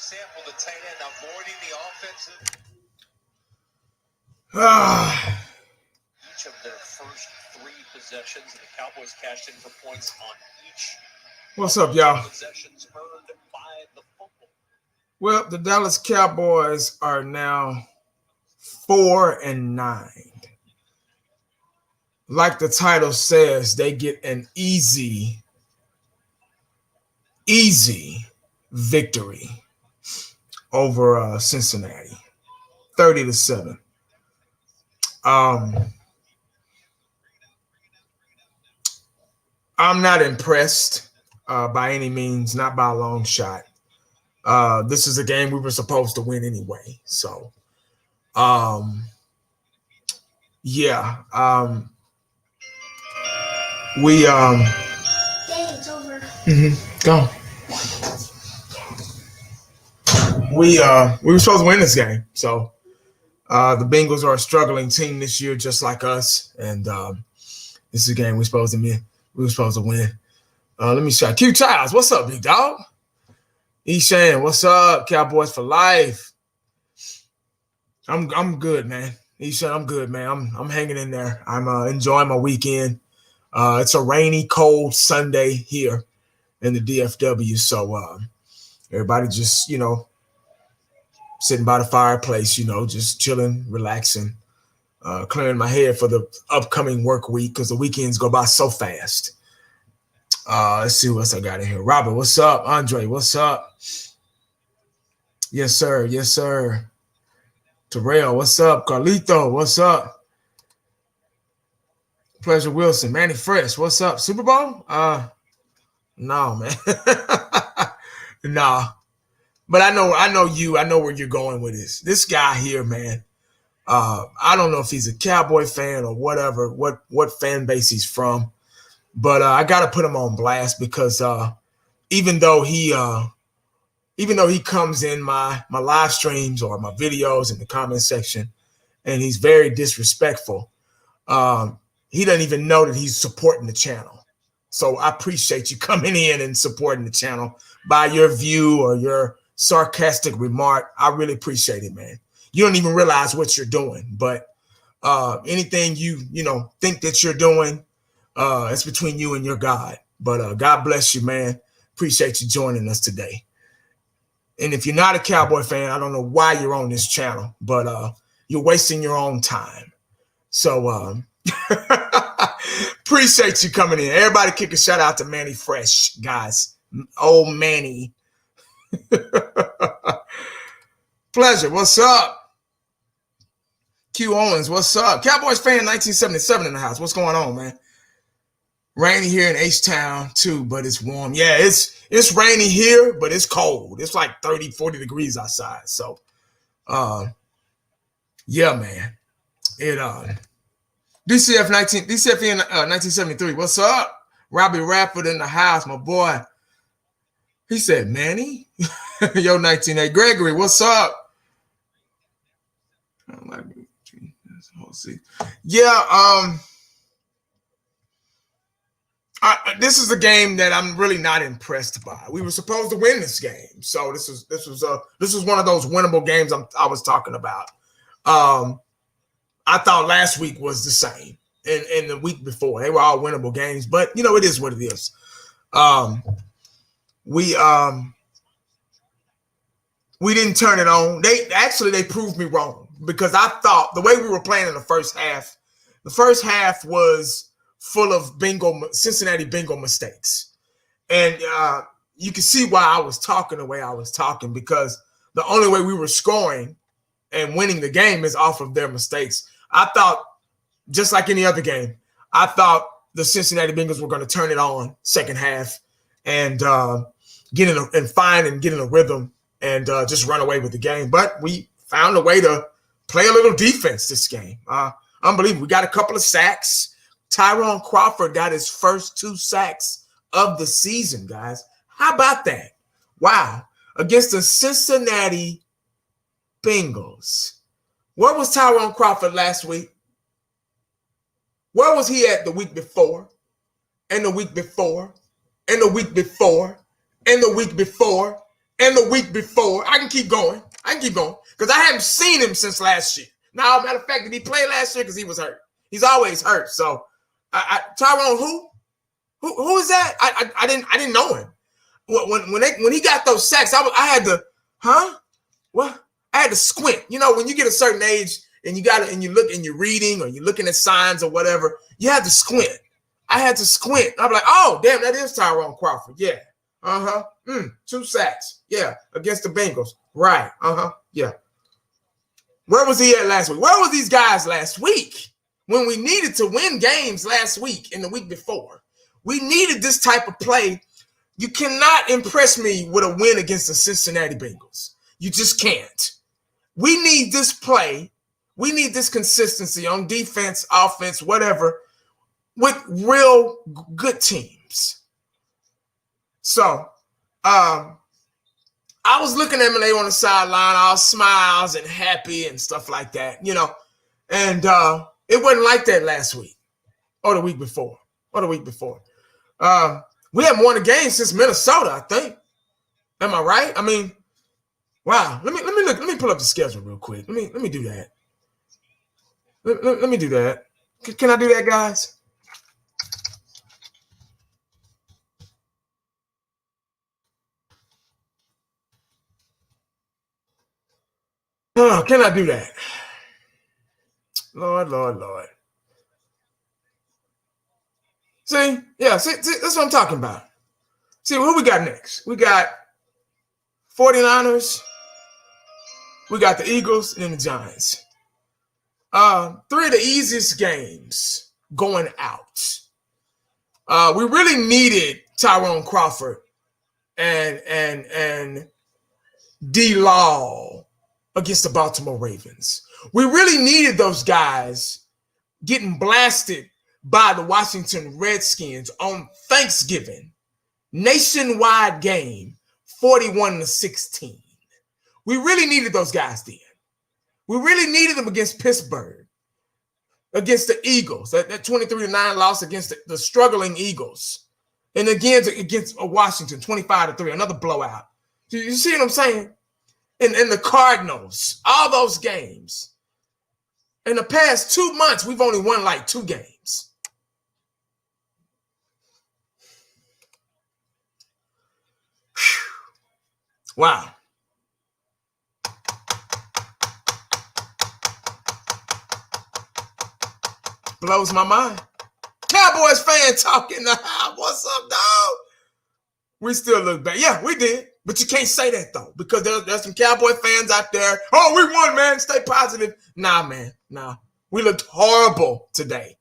sample, the tight end avoiding the offensive. Each of their first 3 possessions, and the Cowboys cashed in for points on each. What's up, y'all? Possessions earned by the football. Well, the Dallas Cowboys are now 4-9. Like the title says, they get an easy victory over Cincinnati, 30-7. I'm not impressed by any means, not by a long shot. This is a game we were supposed to win anyway. So, yeah. We it's over. Go. We were supposed to win this game. So the Bengals are a struggling team this year, just like us. And this is a game we were supposed to win. Let me shout. Q Childs, what's up, big dog? Eshan, what's up? Cowboys for life. I'm good, man. Eshan, I'm good, man. I'm hanging in there. I'm enjoying my weekend. It's a rainy, cold Sunday here in the DFW. So everybody just, sitting by the fireplace, just chilling, relaxing, clearing my head for the upcoming work week because the weekends go by so fast. Let's see what else I got in here. Robert, what's up? Andre, what's up? Yes, sir. Yes, sir. Terrell, what's up? Carlito, what's up? Pleasure Wilson, Manny Fresh, what's up? Super Bowl? No, man. No. But I know you. I know where you're going with this. This guy here, man. I don't know if he's a Cowboy fan or whatever, what fan base he's from. But I got to put him on blast because even though he comes in my live streams or my videos in the comment section and he's very disrespectful, he doesn't even know that he's supporting the channel. So I appreciate you coming in and supporting the channel by your view or your sarcastic remark. I really appreciate it, man. You don't even realize what you're doing, but anything you think that you're doing, it's between you and your God. But God bless you, man. Appreciate you joining us today. And if you're not a Cowboy fan, I don't know why you're on this channel, but you're wasting your own time. So appreciate you coming in. Everybody kick a shout out to Manny Fresh, guys. Old Manny. Pleasure. What's up? Q Owens, what's up? Cowboys fan 1977 in the house. What's going on, man? Rainy here in H-Town too, but it's warm. Yeah, it's rainy here, but it's cold. It's like 30, 40 degrees outside. So yeah, man. It DCF 1973. What's up? Robbie Radford in the house, my boy. He said, Manny? Yo, 1980. Gregory, what's up? Yeah, this is a game that I'm really not impressed by. We were supposed to win this game, so this was one of those winnable games I was talking about. I thought last week was the same, and the week before they were all winnable games. But it is what it is. We didn't turn it on. They proved me wrong because I thought the way we were playing in the first half was full of Cincinnati Bengal mistakes. And you can see why I was talking the way I was talking, because the only way we were scoring and winning the game is off of their mistakes. I thought, just like any other game, I thought the Cincinnati Bengals were going to turn it on second half and get in a rhythm and just run away with the game. But we found a way to play a little defense this game. Unbelievable. We got a couple of sacks. Tyrone Crawford got his first 2 sacks of the season, guys. How about that? Wow. Against the Cincinnati Bengals. Where was Tyrone Crawford last week? Where was he at the week before? And the week before? And the week before? And the week before? and the week before. I can keep going. Because I haven't seen him since last year. Now, matter of fact, did he play last year? Because he was hurt. He's always hurt. So, Tyrone, who is that? I didn't know him. When he got those sacks, I had to, what? I had to squint. You know, when you get a certain age and you look and you're reading or you're looking at signs or whatever, you have to squint. I had to squint. I'm like, oh, damn, that is Tyrone Crawford. Yeah. 2 sacks. Yeah. Against the Bengals. Right. Yeah. Where was he at last week? Where was these guys last week when we needed to win games last week and the week before? We needed this type of play. You cannot impress me with a win against the Cincinnati Bengals. You just can't. We need this play. We need this consistency on defense, offense, whatever, with real good teams. So, I was looking at them and they on the sideline, all smiles and happy and stuff like that, you know. And it wasn't like that last week or the week before. We haven't won a game since Minnesota, I think. Am I right? I mean, wow. Let me pull up the schedule real quick. Let me do that. Let me do that. Can I do that, guys? Oh, can I do that? Lord. See, that's what I'm talking about. See, who we got next? We got 49ers, we got the Eagles, and then the Giants. 3 of the easiest games going out. We really needed Tyrone Crawford and D-Law against the Baltimore Ravens. We really needed those guys getting blasted by the Washington Redskins on Thanksgiving. Nationwide game, 41-16. We really needed those guys then. We really needed them against Pittsburgh, against the Eagles, that 23-9 loss against the struggling Eagles. And again, against Washington, 25-3, another blowout. You see what I'm saying? And the Cardinals, all those games. In the past 2 months, we've only won like 2 games. Whew. Wow. Blows my mind. Cowboys fan talking. What's up, dog? We still look bad. Yeah, we did. But you can't say that, though, because there's some Cowboy fans out there. Oh, we won, man. Stay positive. Nah, man. Nah. We looked horrible today.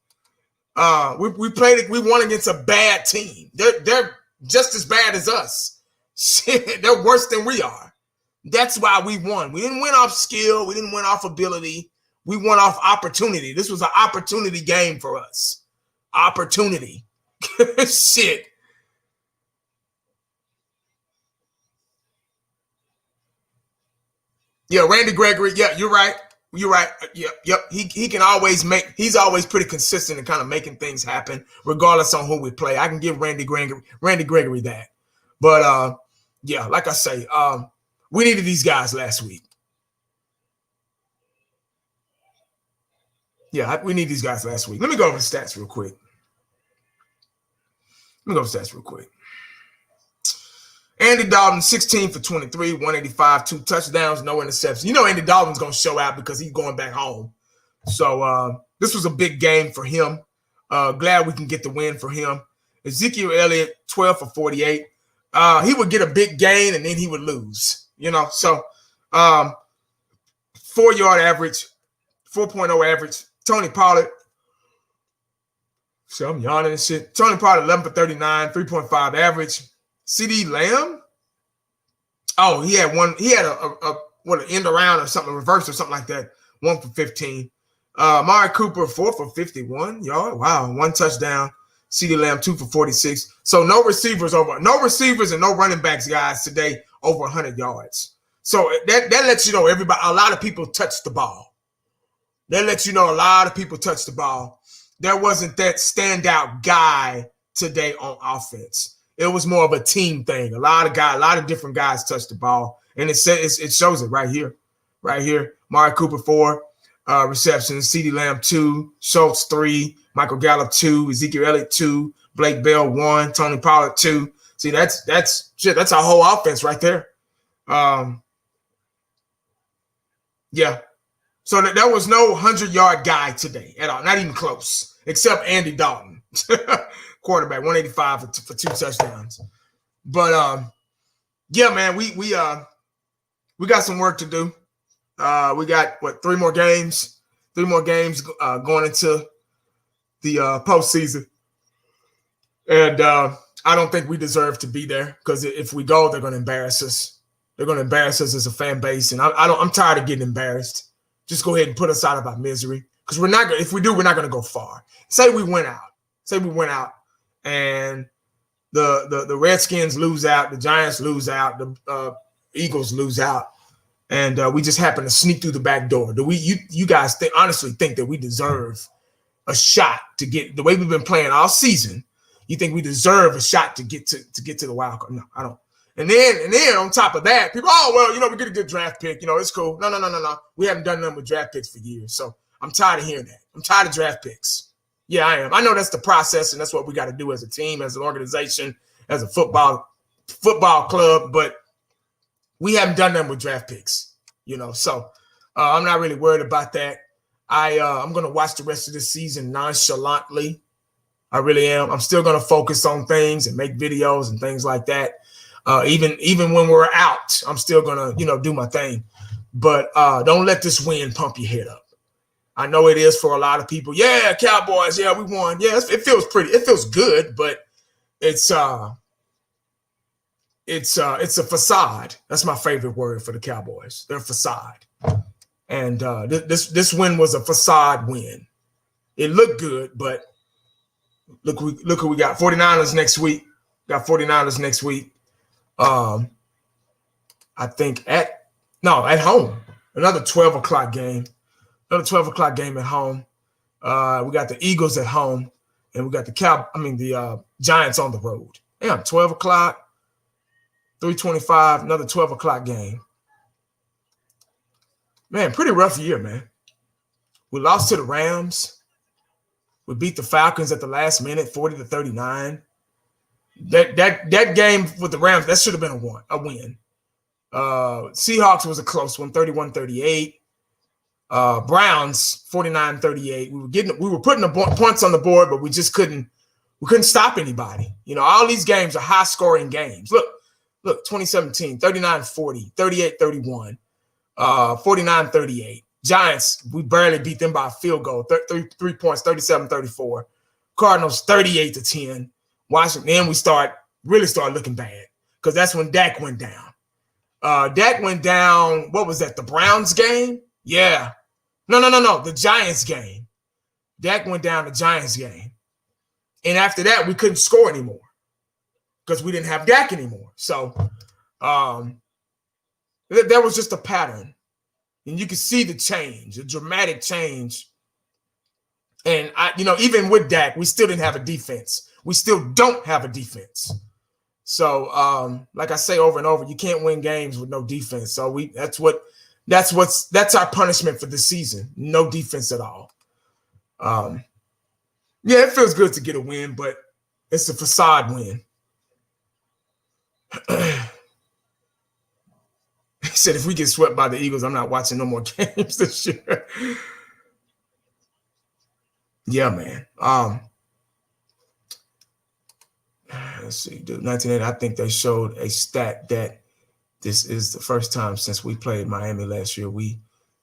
We won against a bad team. They're just as bad as us. Shit, they're worse than we are. That's why we won. We didn't win off skill. We didn't win off ability. We won off opportunity. This was an opportunity game for us. Opportunity. Shit. Yeah, Randy Gregory. Yeah, you're right. Yep. He can always he's always pretty consistent in kind of making things happen, regardless on who we play. I can give Randy Gregory that. But yeah, like I say, we needed these guys last week. Yeah, we need these guys last week. Let me go over the stats real quick. Andy Dalton, 16 for 23, 185, 2 touchdowns, no interceptions. You know Andy Dalton's going to show out because he's going back home. So this was a big game for him. Glad we can get the win for him. Ezekiel Elliott, 12 for 48. He would get a big gain and then he would lose. You know, so 4-yard average, 4.0 average. Tony Pollard. So I'm yawning and shit. Tony Pollard, 11 for 39, 3.5 average. CeeDee Lamb. Oh, he had one. He had an end around or something, a reverse or something like that. 1 for 15. Amari Cooper, 4 for 51 yard. Wow, 1 touchdown. CeeDee Lamb, 2 for 46. So no receivers and no running backs, guys, today over 100 yards. So that lets you know a lot of people touched the ball. That lets you know a lot of people touched the ball. There wasn't that standout guy today on offense. It was more of a team thing. A lot of different guys touched the ball, and it shows it right here, right here. Mari Cooper 4 receptions, CeeDee Lamb 2, Schultz 3, Michael Gallup 2, Ezekiel Elliott 2, Blake Bell 1, Tony Pollard 2. See, that's our whole offense right there. Yeah. So there was no 100-yard guy today at all, not even close, except Andy Dalton, quarterback, 185 for 2 touchdowns. But yeah, man, we got some work to do. We got 3 more games going into the postseason, and I don't think we deserve to be there because if we go, they're going to embarrass us. They're going to embarrass us as a fan base, and I'm tired of getting embarrassed. Just go ahead and put us out of our misery because we're not. If we do, we're not going to go far. Say we went out, and the Redskins lose out, the Giants lose out, the Eagles lose out, and we just happen to sneak through the back door. Do you guys honestly think that we deserve a shot to get the way we've been playing all season? You think we deserve a shot to get to the wild card? No, I don't. And then on top of that, people, we get a good draft pick. It's cool. No. We haven't done nothing with draft picks for years. So I'm tired of hearing that. I'm tired of draft picks. Yeah, I am. I know that's the process, and that's what we got to do as a team, as an organization, as a football club. But we haven't done nothing with draft picks. So I'm not really worried about that. I'm going to watch the rest of the season nonchalantly. I really am. I'm still going to focus on things and make videos and things like that. Even when we're out, I'm still gonna, do my thing. But don't let this win pump your head up. I know it is for a lot of people. Yeah, Cowboys. Yeah, we won. Yeah, it feels pretty. It feels good, but it's a facade. That's my favorite word for the Cowboys. They're a facade. And this win was a facade win. It looked good, but look who we got. 49ers next week. Got 49ers next week. I think at home. Another 12 o'clock game. Another 12 o'clock game at home. We got the Eagles at home, and we got the Giants on the road. Damn, 12 o'clock, 3:25, another 12 o'clock game. Man, pretty rough year, man. We lost to the Rams. We beat the Falcons at the last minute, 40-39. That game with the Rams, that should have been a win. Seahawks was a close one, 31-38. Browns, 49-38. We were putting the points on the board, but we just couldn't stop anybody. All these games are high-scoring games. Look, 2017, 39-40, 38-31, 49-38. Giants, we barely beat them by a field goal, 3 points, 37-34. Cardinals, 38-10. Washington, then we really start looking bad because that's when Dak went down. Dak went down, what was that, the Browns game? Yeah. No, the Giants game. Dak went down the Giants game. And after that, we couldn't score anymore because we didn't have Dak anymore. So there was just a pattern. And you could see the change, a dramatic change. And, even with Dak, we still didn't have a defense. We still don't have a defense. So, like I say over and over, you can't win games with no defense. So that's our punishment for the season. No defense at all. Yeah, it feels good to get a win, but it's a facade win. He said, if we get swept by the Eagles, I'm not watching no more games this year. Yeah, man. Let's see, dude. 1980, I think they showed a stat that this is the first time since we played Miami last year we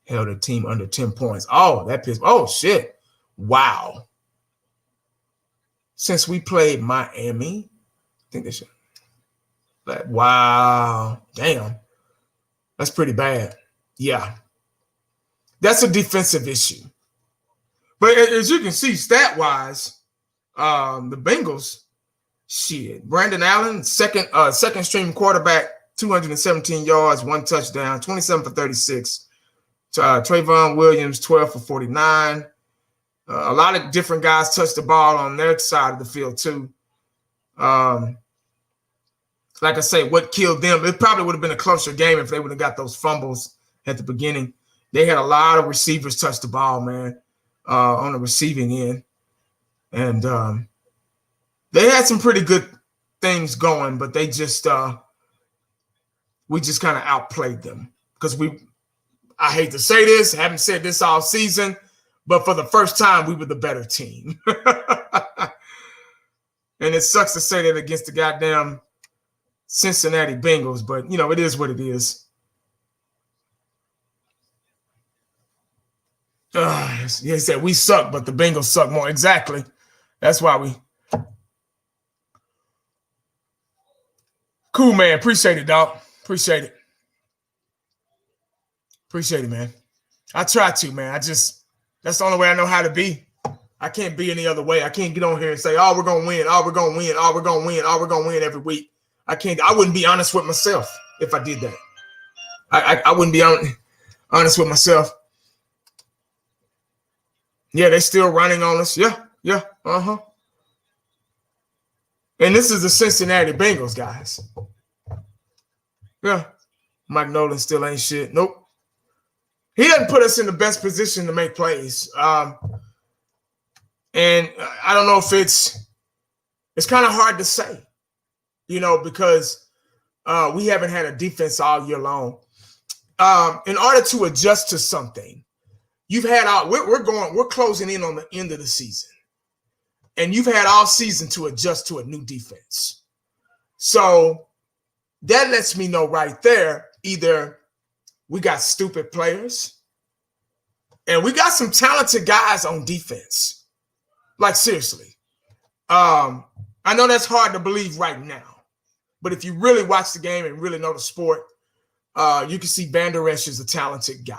held a team under 10 points. Oh, that pissed. Oh, shit. Wow. Since we played Miami, I think they should. Wow. Damn. That's pretty bad. Yeah. That's a defensive issue. But as you can see, stat-wise, the Bengals, shit. Brandon Allen, second string quarterback, 217 yards, 1 touchdown, 27 for 36. Trayvon Williams, 12 for 49. A lot of different guys touched the ball on their side of the field, too. like I say, what killed them, it probably would have been a closer game if they would have got those fumbles at the beginning. They had a lot of receivers touch the ball, man, on the receiving end. And they had some pretty good things going, but they just we just kind of outplayed them because I hate to say this, haven't said this all season, but for the first time, we were the better team. And it sucks to say that against the goddamn Cincinnati Bengals, but, you know, it is what it is. He said we suck, but the Bengals suck more. Exactly. That's why we. Cool, man. Appreciate it, dog. Appreciate it. Appreciate it, man. I try to, man. That's the only way I know how to be. I can't be any other way. I can't get on here and say, oh, we're going to win. Oh, we're going to win. Oh, we're going to win. Oh, we're going to win every week. I wouldn't be honest with myself if I did that. I wouldn't be honest with myself. Yeah, they're still running on us. Yeah. Uh-huh. And this is the Cincinnati Bengals, guys. Yeah. Mike Nolan still ain't shit. Nope. He doesn't put us in the best position to make plays. And I don't know if it's kind of hard to say, you know, because we haven't had a defense all year long. In order to adjust to something, we're closing in on the end of the season. And you've had all season to adjust to a new defense. So that lets me know right there, either we got stupid players and we got some talented guys on defense. Like, seriously. I know that's hard to believe right now, but if you really watch the game and really know the sport, you can see Van Der Esch is a talented guy.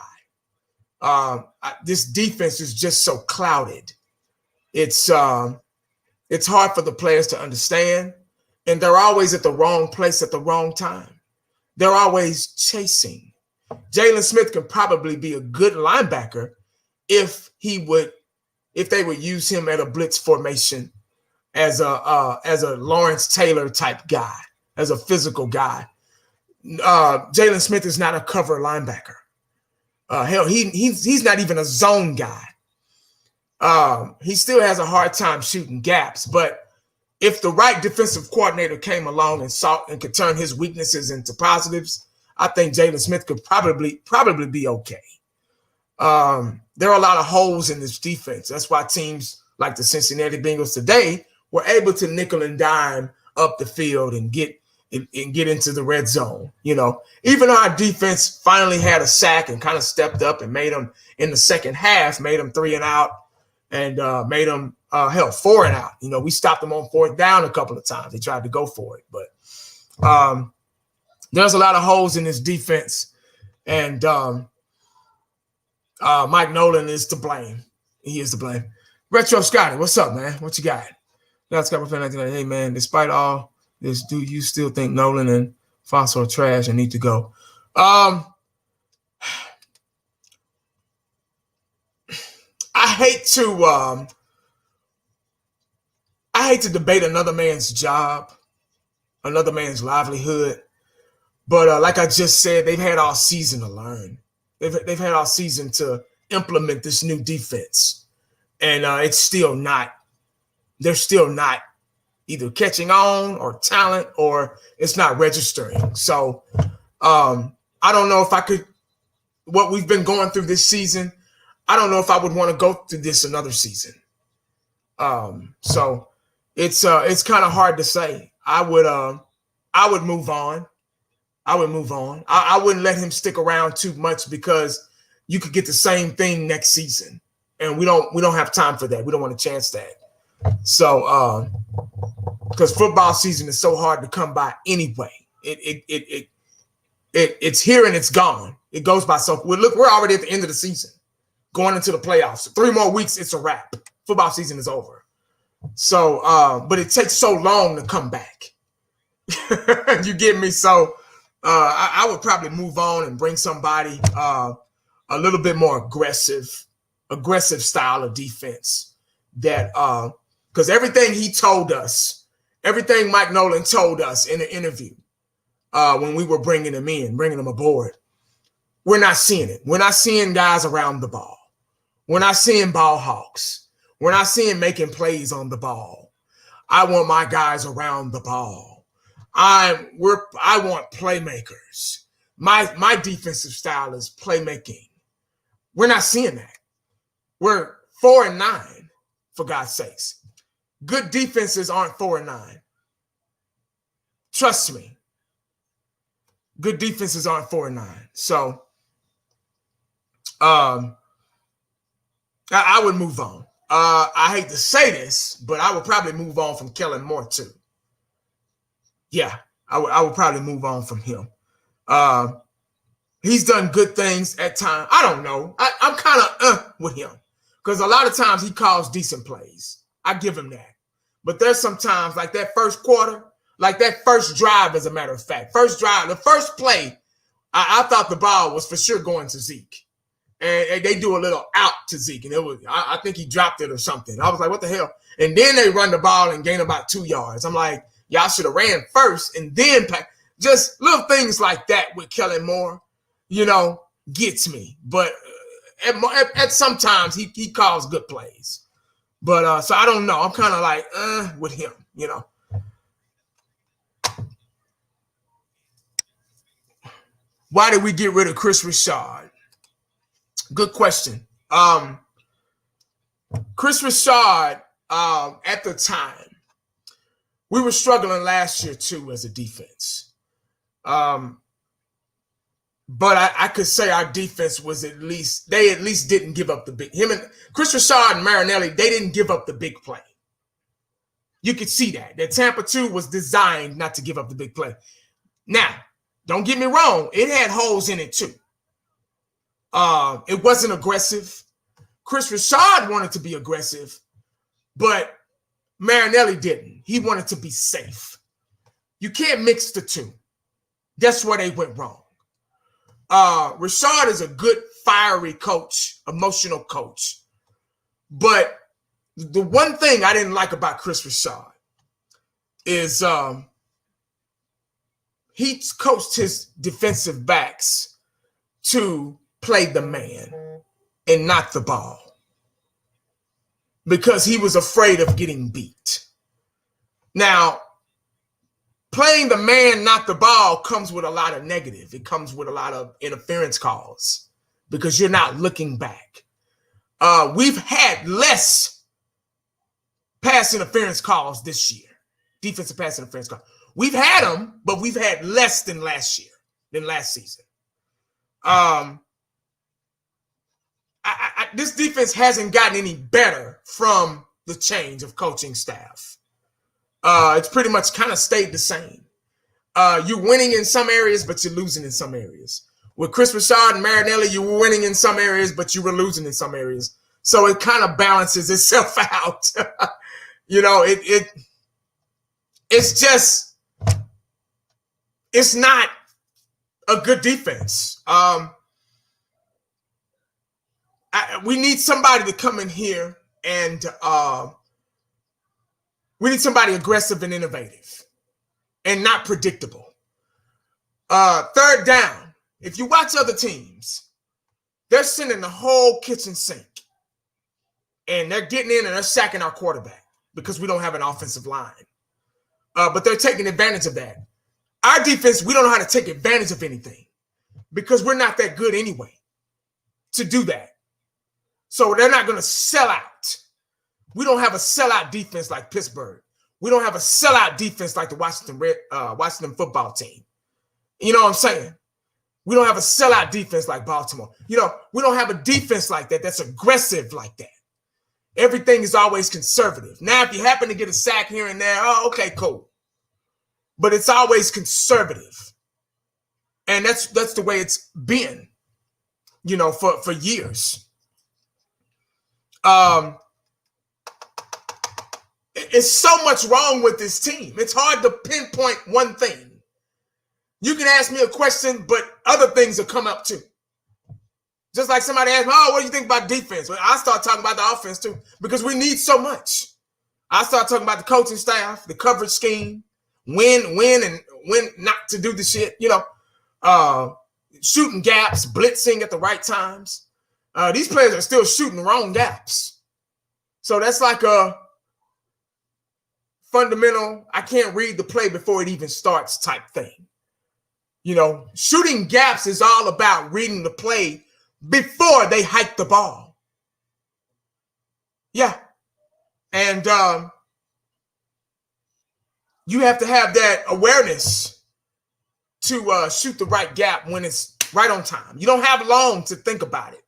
This defense is just so clouded. It's hard for the players to understand, and they're always at the wrong place at the wrong time. They're always chasing. Jalen Smith can probably be a good linebacker if they would use him at a blitz formation as a Lawrence Taylor type guy, as a physical guy. Jalen Smith is not a cover linebacker. Hell, he's not even a zone guy. He still has a hard time shooting gaps, but if the right defensive coordinator came along and could turn his weaknesses into positives, I think Jalen Smith could probably be okay. There are a lot of holes in this defense. That's why teams like the Cincinnati Bengals today were able to nickel and dime up the field and get into the red zone. You know, even though our defense finally had a sack and kind of stepped up and made them in the second half, made them 3 and out and made them 4 and out. You know, we stopped them on 4th down a couple of times. They tried to go for it, but there's a lot of holes in this defense, and Mike Nolan is to blame. He is to blame. Retro Scotty, what's up, man? What you got? Hey, man, despite all this, do you still think Nolan and Fox are trash and need to go? I hate to debate another man's job, another man's livelihood, but like I just said, they've had all season to learn. They've had all season to implement this new defense, and it's still not. They're still not either catching on or talent, or it's not registering. So I don't know if I could. What we've been going through this season, I don't know if I would want to go through this another season. So it's kind of hard to say. I would move on. I wouldn't let him stick around too much because you could get the same thing next season, and we don't have time for that. We don't want to chance that. So because football season is so hard to come by anyway. It's here and it's gone. It goes by so. We're already at the end of the season, going into the playoffs. 3 more weeks, it's a wrap. Football season is over. So, but it takes so long to come back. You get me? So. I would probably move on and bring somebody a little bit more aggressive style of defense. That because everything he told us, everything Mike Nolan told us in the interview, when we were bringing them aboard. We're not seeing it. We're not seeing guys around the ball. We're not seeing ball hawks. We're not seeing making plays on the ball. I want my guys around the ball. I want playmakers. My defensive style is playmaking. We're not seeing that. We're 4-9, for God's sakes. Good defenses aren't 4-9. Trust me. Good defenses aren't 4-9. So I would move on. I hate to say this, but I would probably move on from Kellen Moore too. Yeah, I would probably move on from him. He's done good things at times. I don't know. I'm kind of with him because a lot of times he calls decent plays. I give him that. But there's sometimes like that first quarter, like that first drive, as a matter of fact. First drive, the first play, I thought the ball was for sure going to Zeke. And they do a little out to Zeke. And it was, I think he dropped it or something. I was like, what the hell? And then they run the ball and gain about 2 yards. I'm like, y'all should have ran first and then just little things like that with Kellen Moore, gets me. But at sometimes he calls good plays. But so I don't know. I'm kind of like with him, Why did we get rid of Chris Richard? Good question. Chris Richard, at the time, we were struggling last year too as a defense. But I could say our defense was they at least didn't give up the big. Him and Chris Richard and Marinelli, they didn't give up the big play. You could see that Tampa 2 was designed not to give up the big play. Now, don't get me wrong, it had holes in it too. It wasn't aggressive. Chris Richard wanted to be aggressive, but Marinelli didn't. He wanted to be safe. You can't mix the two. That's where they went wrong. Richard is a good, fiery coach, emotional coach. But the one thing I didn't like about Chris Richard is he coached his defensive backs to play the man and not the ball because he was afraid of getting beat. Now, playing the man, not the ball, comes with a lot of negative. It comes with a lot of interference calls because you're not looking back. We've had less pass interference calls this year, defensive pass interference calls. We've had them, but we've had less than last season. This defense hasn't gotten any better from the change of coaching staff. It's pretty much kind of stayed the same. You're winning in some areas, but you're losing in some areas. With Chris Richard and Marinelli, you were winning in some areas, but you were losing in some areas. So it kind of balances itself out. It's just, it's not a good defense. We need somebody to come in here and we need somebody aggressive and innovative and not predictable. Third down. If you watch other teams, they're sending the whole kitchen sink and they're getting in and they're sacking our quarterback because we don't have an offensive line. But they're taking advantage of that. Our defense, we don't know how to take advantage of anything because we're not that good anyway to do that. So they're not going to sell out. We don't have a sellout defense like Pittsburgh. We don't have a sellout defense like the Washington football team. You know what I'm saying? We don't have a sellout defense like Baltimore. We don't have a defense like that that's aggressive like that. Everything is always conservative. Now, if you happen to get a sack here and there, okay, cool. But it's always conservative. And that's the way it's been, for years. It's so much wrong with this team. It's hard to pinpoint one thing. You can ask me a question, but other things will come up too. Just like somebody asked me, what do you think about defense? Well, I start talking about the offense too, because we need so much. I start talking about the coaching staff, the coverage scheme, when when not to do the shit, shooting gaps, blitzing at the right times. These players are still shooting the wrong gaps. So that's like a fundamental, I can't read the play before it even starts type thing. Shooting gaps is all about reading the play before they hike the ball. Yeah. And you have to have that awareness to shoot the right gap when it's right on time. You don't have long to think about it.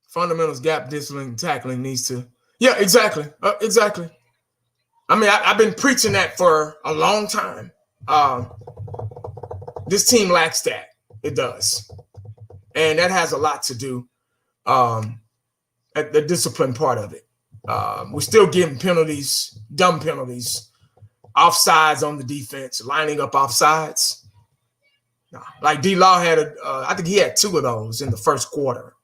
Fundamentals, gap, discipline, tackling needs to. Yeah, exactly. Exactly. I mean, I've been preaching that for a long time. This team lacks that. It does. And that has a lot to do at the discipline part of it. We're still getting penalties, dumb penalties, offsides on the defense, lining up offsides. Like D-Law had, I think he had 2 of those in the first quarter.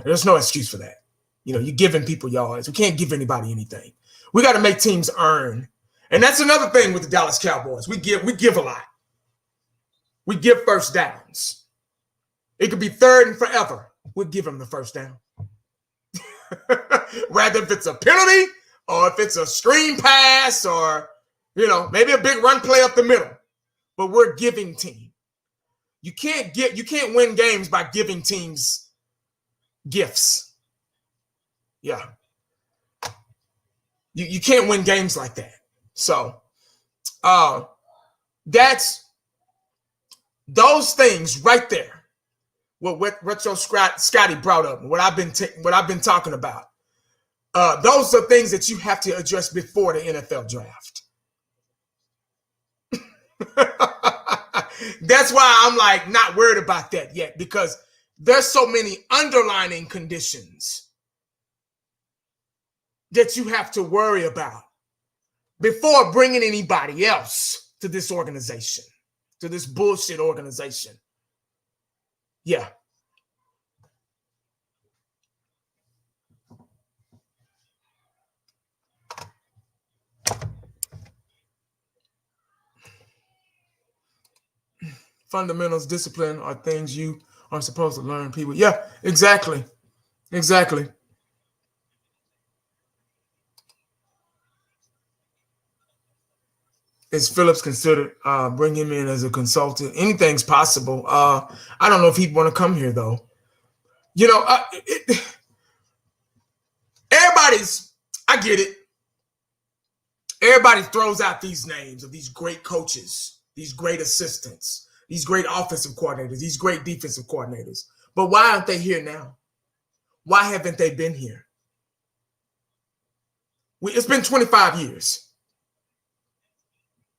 There's no excuse for that. You're giving people yards. We can't give anybody anything. We got to make teams earn. And that's another thing with the Dallas Cowboys. We give a lot. We give first downs. It could be 3rd and forever. We'll give them the first down. Rather if it's a penalty or if it's a screen pass or, maybe a big run play up the middle. But we're giving team. You can't win games by giving teams gifts. Yeah. You can't win games like that. So that's those things right there. What Retro Scotty brought up, what I've been talking about. Those are things that you have to address before the NFL draft. That's why I'm like not worried about that yet, because there's so many underlying conditions that you have to worry about before bringing anybody else to this organization, to this bullshit organization. Yeah. Fundamentals, discipline are things you are supposed to learn, people. Yeah, exactly. Exactly. Is Phillips considered bring him in as a consultant? Anything's possible. I don't know if he'd want to come here, though. I get it. Everybody throws out these names of these great coaches, these great assistants, these great offensive coordinators, these great defensive coordinators. But why aren't they here now? Why haven't they been here? It's been 25 years.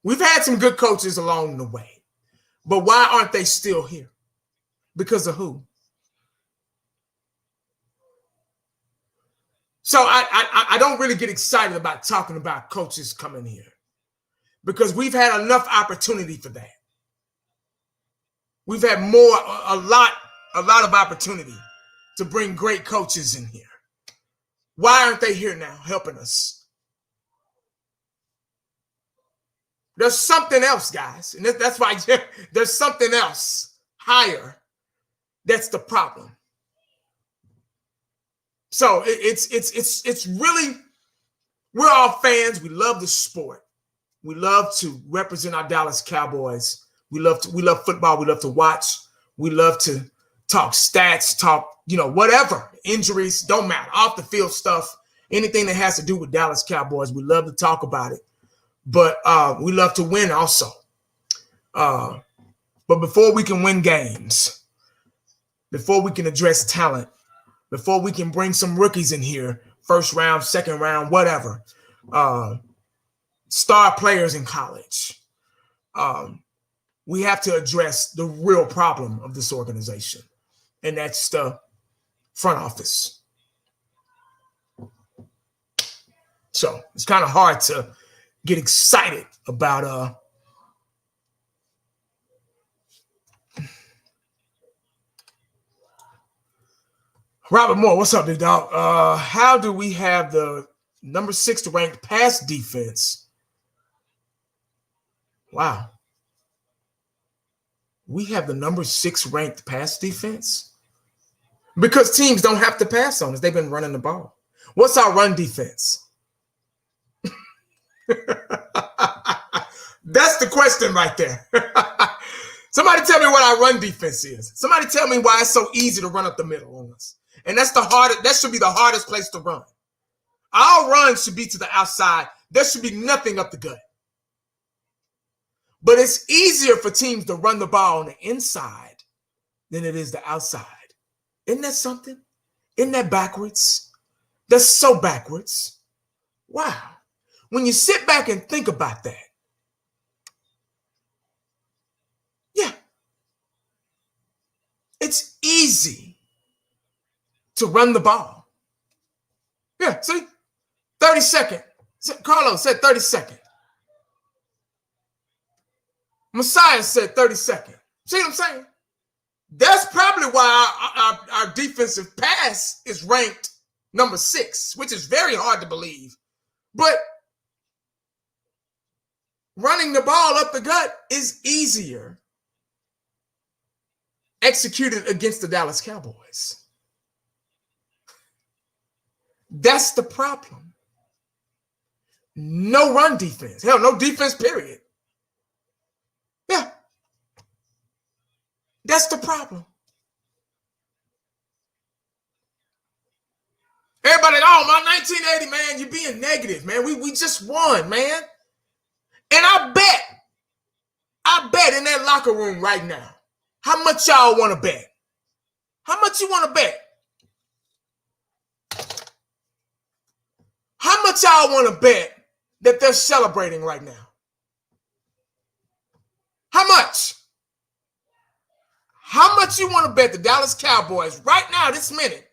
We've had some good coaches along the way. But why aren't they still here? Because of who? So I don't really get excited about talking about coaches coming here, because we've had enough opportunity for that. We've had a lot of opportunity to bring great coaches in here. Why aren't they here now helping us? There's something else, guys. And that's why there's something else higher. That's the problem. So it's really, we're all fans. We love the sport. We love to represent our Dallas Cowboys. We love football. We love to watch. We love to talk stats, talk, whatever. Injuries, don't matter. Off the field stuff, anything that has to do with Dallas Cowboys, we love to talk about it. But we love to win also. But before we can win games, before we can address talent, before we can bring some rookies in here, first round, second round, whatever, star players in college, we have to address the real problem of this organization, and that's the front office. So it's kind of hard to get excited about Robert Moore, what's up, big dog? How do we have the number 6 ranked pass defense? Wow. We have the number 6 ranked pass defense? Because teams don't have to pass on us. They've been running the ball. What's our run defense? That's the question right there. Somebody tell me what our run defense is. Somebody tell me why it's so easy to run up the middle on us. And that's the hardest. That should be the hardest place to run. Our run should be to the outside. There should be nothing up the gut. But it's easier for teams to run the ball on the inside than it is the outside. Isn't that something? Isn't that backwards? That's so backwards. Wow. When you sit back and think about that, yeah, it's easy to run the ball. Yeah, see? 30-second. Carlos said 30-second. Messiah said 30-second. See what I'm saying? That's probably why our defensive pass is ranked number 6, which is very hard to believe. But running the ball up the gut is easier executed against the Dallas Cowboys. That's the problem. No run defense. Hell, no defense, period. Yeah. That's the problem. Everybody, oh, my 1980, man, you're being negative, man. We just won, man. And I bet in that locker room right now, how much y'all want to bet? How much you want to bet? How much y'all want to bet that they're celebrating right now? How much? How much you want to bet the Dallas Cowboys right now, this minute,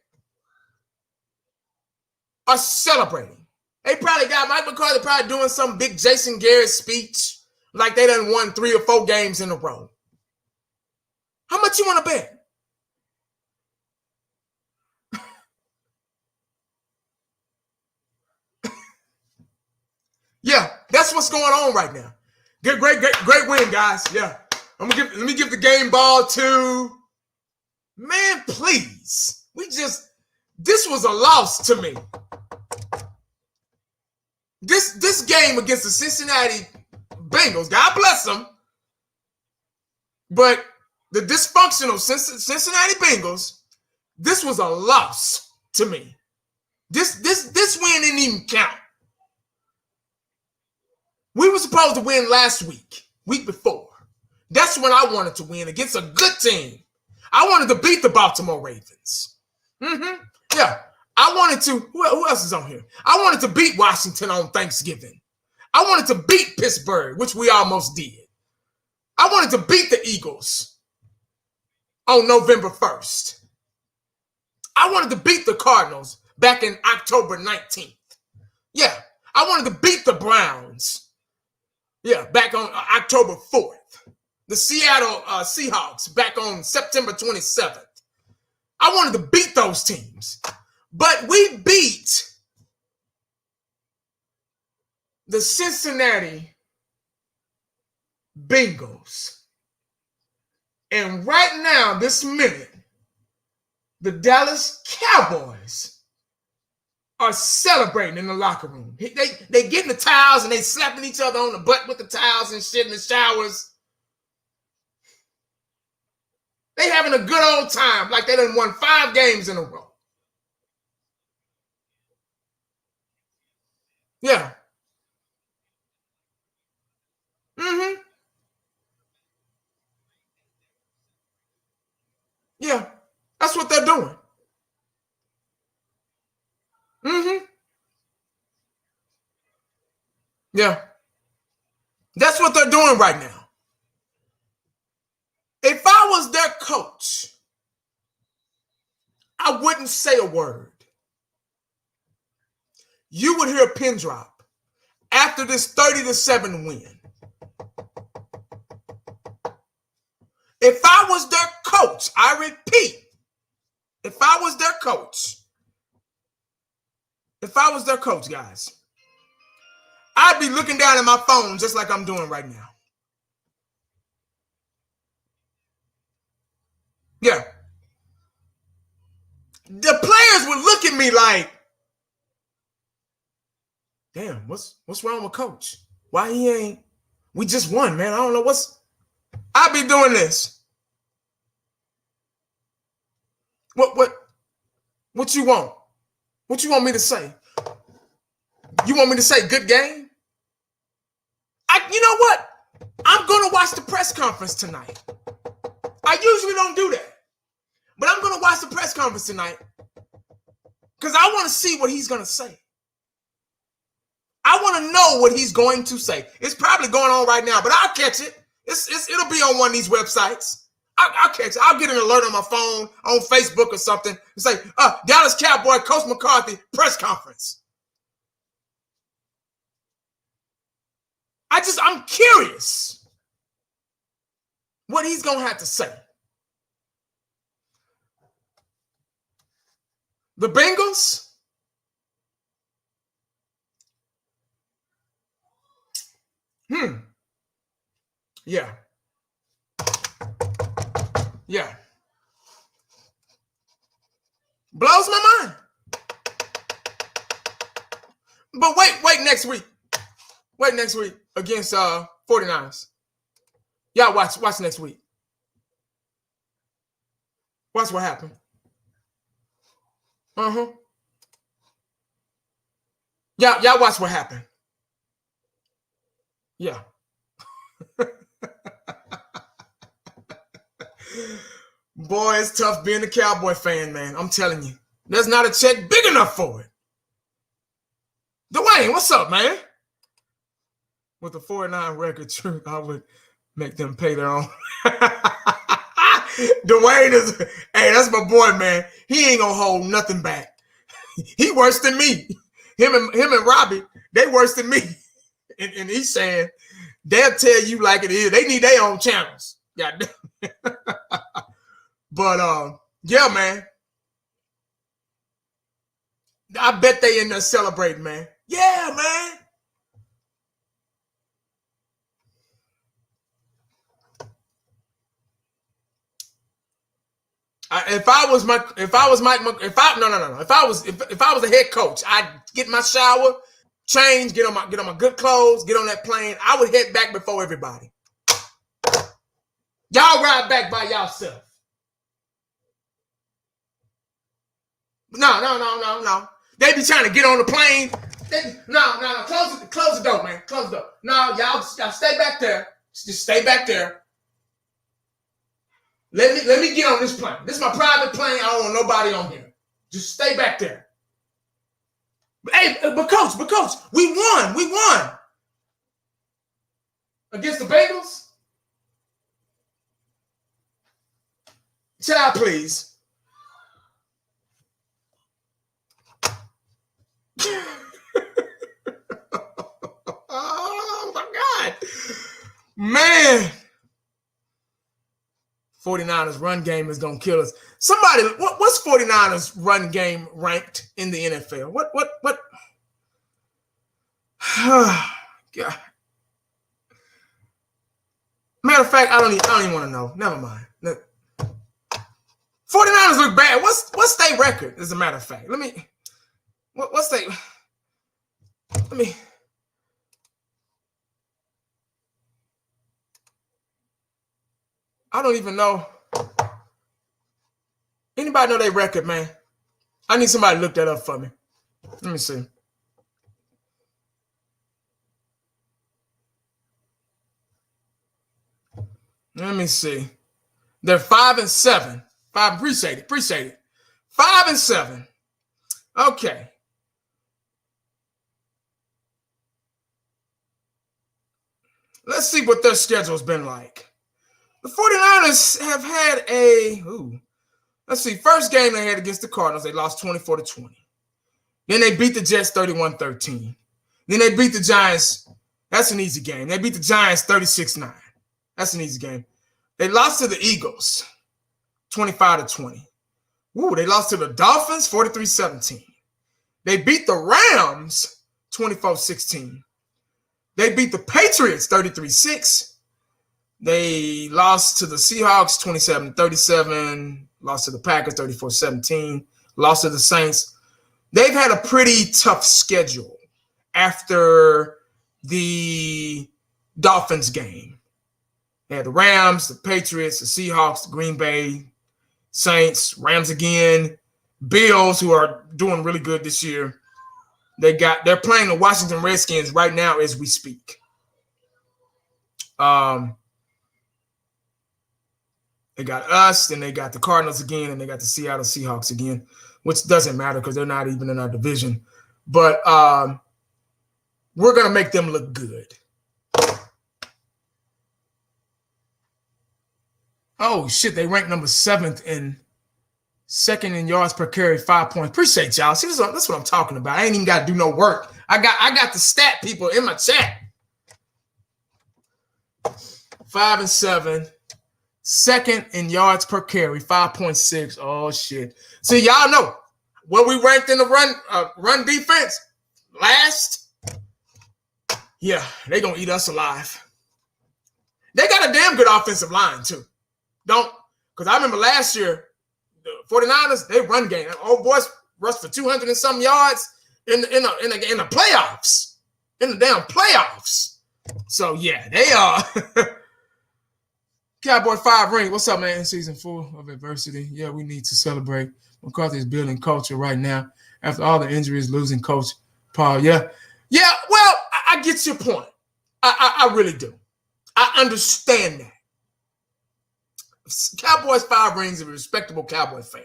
are celebrating? They probably got Mike McCarthy probably doing some big Jason Garrett speech like they done won 3 or 4 games in a row. How much you want to bet? Yeah, that's what's going on right now. Great win, guys. Yeah. Let me give the game ball to, man, please. This was a loss to me. This game against the Cincinnati Bengals, God bless them, but the dysfunctional Cincinnati Bengals, this was a loss to me. This win didn't even count. We were supposed to win last week before. That's when I wanted to win against a good team. I wanted to beat the Baltimore Ravens. Yeah. I wanted to, who else is on here? I wanted to beat Washington on Thanksgiving. I wanted to beat Pittsburgh, which we almost did. I wanted to beat the Eagles on November 1st. I wanted to beat the Cardinals back in October 19th. Yeah. I wanted to beat the Browns. Yeah, back on October 4th. The Seattle Seahawks back on September 27th. I wanted to beat those teams. But we beat the Cincinnati Bengals. And right now, this minute, the Dallas Cowboys are celebrating in the locker room. They getting the towels and they slapping each other on the butt with the towels and shit in the showers. They having a good old time like they done won 5 games in a row. Yeah. Yeah. That's what they're doing. Yeah. That's what they're doing right now. If I was their coach, I wouldn't say a word. You would hear a pin drop after this 30-7 win. If I was their coach, I repeat, if I was their coach, guys, I'd be looking down at my phone just like I'm doing right now. Yeah. The players would look at me like, damn, what's wrong with coach? Why he ain't? We just won, man. I don't know I'd be doing this. What you want? What you want me to say? You want me to say good game? You know what? I'm gonna watch the press conference tonight. I usually don't do that. But I'm gonna watch the press conference tonight because I want to see what he's gonna say. I want to know what he's going to say. It's probably going on right now, but I'll catch it. It'll be on one of these websites. I'll catch it. I'll get an alert on my phone, on Facebook or something, and say, Dallas Cowboy Coach McCarthy press conference. I'm curious what he's going to have to say. The Bengals? Yeah. Yeah. Blows my mind. But wait next week. Wait next week against 49ers. Y'all watch next week. Watch what happened. Y'all watch what happened. Yeah. Boy, it's tough being a Cowboy fan, man. I'm telling you. There's not a check big enough for it. Dwayne, what's up, man? With the 49 record, true, I would make them pay their own. Dwayne is, hey, that's my boy, man. He ain't gonna hold nothing back. He worse than me. Him and Robbie, they worse than me. And he's saying, they'll tell you like it is. They need their own channels. Yeah. But yeah, man. I bet they in there celebrating, man. Yeah, man. If I was the head coach, I'd get my shower, change, get on my good clothes, get on that plane. I would head back before everybody. Y'all ride back by yourself. No. They be trying to get on the plane. No. Close the door, man. Close the door. No, y'all stay back there. Just stay back there. Let me get on this plane. This is my private plane. I don't want nobody on here. Just stay back there. Hey, but coach, we won. Against the Bengals? Child, please. Oh my God. Man. 49ers run game is gonna kill us. Somebody, what's 49ers run game ranked in the NFL? What? God. Matter of fact, I don't even want to know. Never mind. 49ers look bad. What's their record? As a matter of fact, what's they? I don't even know. Anybody know their record, man? I need somebody to look that up for me. Let me see. Let me see. They're 5-7. Appreciate it. 5-7. Okay. Let's see what their schedule's been like. The 49ers have had let's see, first game they had against the Cardinals, they lost 24-20. Then they beat the Jets 31-13. Then they beat the Giants. That's an easy game. They beat the Giants 36-9. That's an easy game. They lost to the Eagles 25-20. Ooh, they lost to the Dolphins 43-17. They beat the Rams 24-16. They beat the Patriots 33-6. They lost to the Seahawks 27-37. Lost to the Packers 34-17. Lost to the Saints. They've had a pretty tough schedule after the Dolphins game. They had the Rams, the Patriots, the Seahawks, the Green Bay, Saints, Rams again, Bills, who are doing really good this year. They're playing the Washington Redskins right now as we speak. They got us, then they got the Cardinals again, and they got the Seattle Seahawks again, which doesn't matter because they're not even in our division. But we're going to make them look good. Oh, shit, they ranked number 7th and second in yards per carry, 5 points. Appreciate y'all. See, that's what I'm talking about. I ain't even got to do no work. I got the stat people in my chat. 5 and 7. Second in yards per carry, 5.6. Oh, shit. See, y'all know where we ranked in the run defense last. Yeah, they going to eat us alive. They got a damn good offensive line, too. Because I remember last year, the 49ers, they run game. Old boys rushed for 200 and some yards in the playoffs. In the damn playoffs. So, yeah, they are. Cowboy 5 ring. What's up, man? Season 4 of adversity. Yeah, we need to celebrate. McCarthy is building culture right now. After all the injuries, losing coach Paul. Yeah. Yeah, well, I get your point. I really do. I understand that. Cowboys 5 rings is a respectable Cowboy fan.